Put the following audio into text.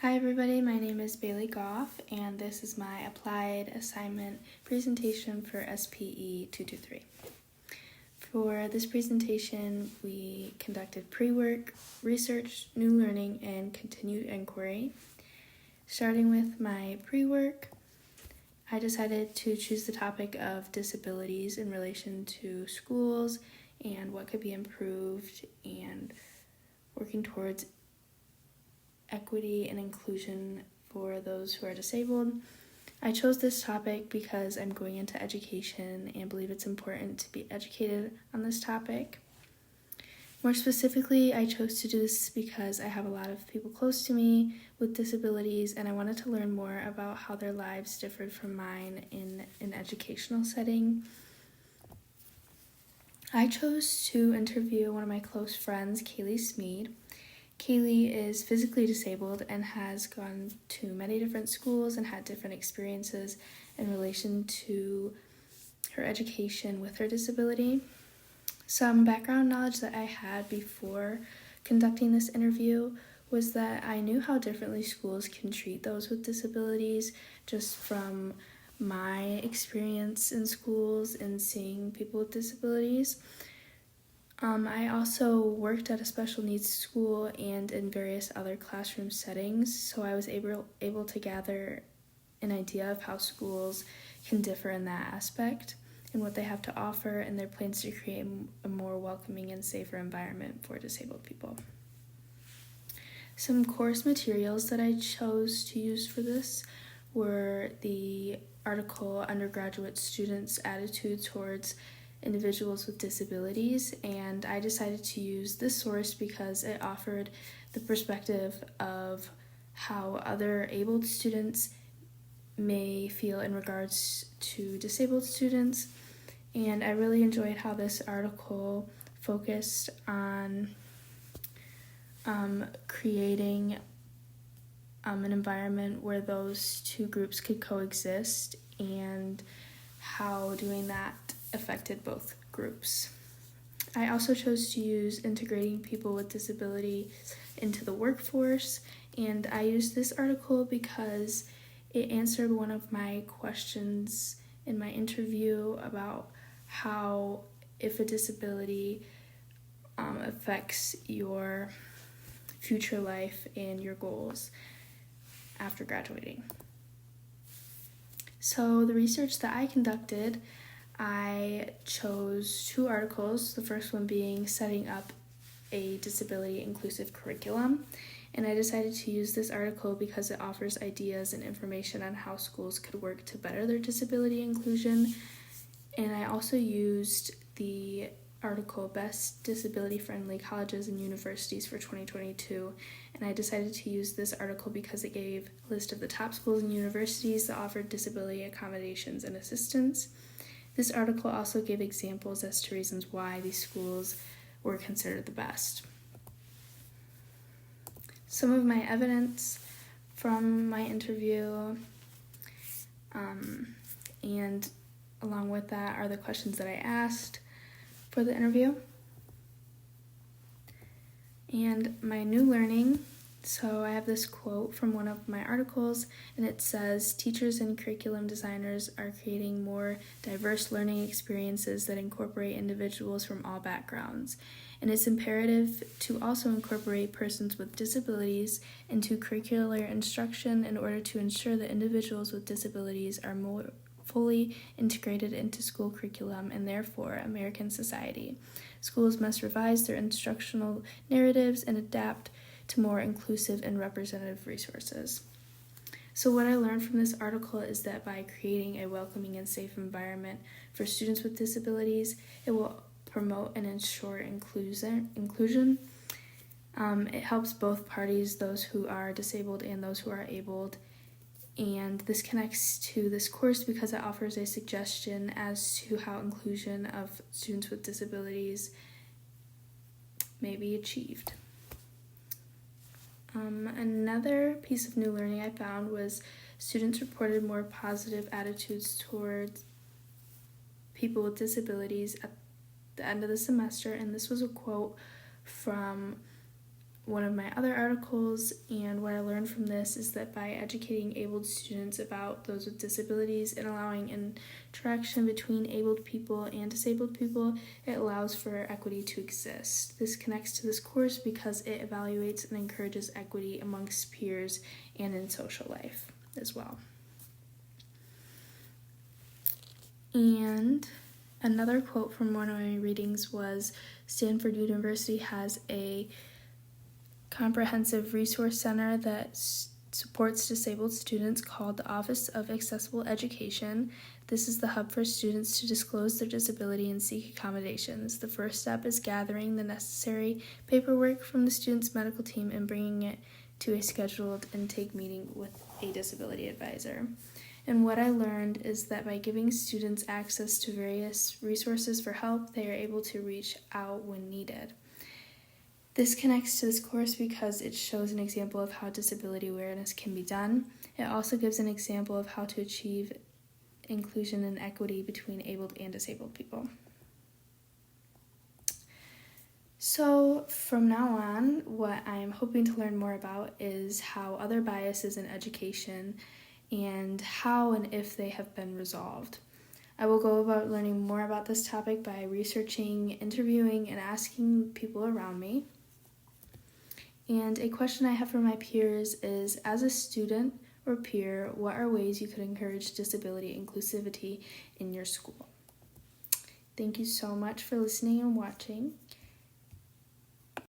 Hi everybody, my name is Bailee Goff, and this is my applied assignment presentation for SPE 223. For this presentation, we conducted pre-work, research, new learning, and continued inquiry. Starting with my pre-work, I decided to choose the topic of disabilities in relation to schools and what could be improved and working towards equity and inclusion for those who are disabled. I chose this topic because I'm going into education and believe it's important to be educated on this topic. More specifically, I chose to do this because I have a lot of people close to me with disabilities, and I wanted to learn more about how their lives differed from mine in an educational setting. I chose to interview one of my close friends, Kaylee Smead. Kaylee is physically disabled and has gone to many different schools and had different experiences in relation to her education with her disability. Some background knowledge that I had before conducting this interview was that I knew how differently schools can treat those with disabilities just from my experience in schools and seeing people with disabilities. I also worked at a special needs school and in various other classroom settings, so I was able to gather an idea of how schools can differ in that aspect and what they have to offer and their plans to create a more welcoming and safer environment for disabled people. Some course materials that I chose to use for this were the article Undergraduate Students' Attitude Towards Individuals with Disabilities, and I decided to use this source because it offered the perspective of how other abled students may feel in regards to disabled students, and I really enjoyed how this article focused on creating an environment where those two groups could coexist and how doing that affected both groups. I also chose to use integrating people with disability into the workforce, and I used this article because it answered one of my questions in my interview about how if a disability affects your future life and your goals after graduating. So the research that I conducted, I chose two articles, the first one being Setting Up a Disability Inclusive Curriculum, and I decided to use this article because it offers ideas and information on how schools could work to better their disability inclusion. And I also used the article Best Disability-Friendly Colleges and Universities for 2022, and I decided to use this article because it gave a list of the top schools and universities that offered disability accommodations and assistance. This article also gave examples as to reasons why these schools were considered the best. Some of my evidence from my interview, and along with that are the questions that I asked for the interview. And my new learning, so I have this quote from one of my articles, and it says, "Teachers and curriculum designers are creating more diverse learning experiences that incorporate individuals from all backgrounds. And it's imperative to also incorporate persons with disabilities into curricular instruction in order to ensure that individuals with disabilities are more fully integrated into school curriculum and therefore American society. Schools must revise their instructional narratives and adapt to more inclusive and representative resources." So what I learned from this article is that by creating a welcoming and safe environment for students with disabilities, it will promote and ensure inclusion. It helps both parties, those who are disabled and those who are abled. And this connects to this course because it offers a suggestion as to how inclusion of students with disabilities may be achieved. Another piece of new learning I found was students reported more positive attitudes towards people with disabilities at the end of the semester, and this was a quote from one of my other articles, and what I learned from this is that by educating abled students about those with disabilities and allowing interaction between abled people and disabled people, it allows for equity to exist. This connects to this course because it evaluates and encourages equity amongst peers and in social life as well. And another quote from one of my readings was, Stanford University has a comprehensive resource center that supports disabled students called the Office of Accessible Education. This is the hub for students to disclose their disability and seek accommodations. The first step is gathering the necessary paperwork from the student's medical team and bringing it to a scheduled intake meeting with a disability advisor. And what I learned is that by giving students access to various resources for help, they are able to reach out when needed. This connects to this course because it shows an example of how disability awareness can be done. It also gives an example of how to achieve inclusion and equity between abled and disabled people. So from now on, what I'm hoping to learn more about is how other biases in education and how and if they have been resolved. I will go about learning more about this topic by researching, interviewing, and asking people around me. And a question I have for my peers is, as a student or peer, what are ways you could encourage disability inclusivity in your school? Thank you so much for listening and watching.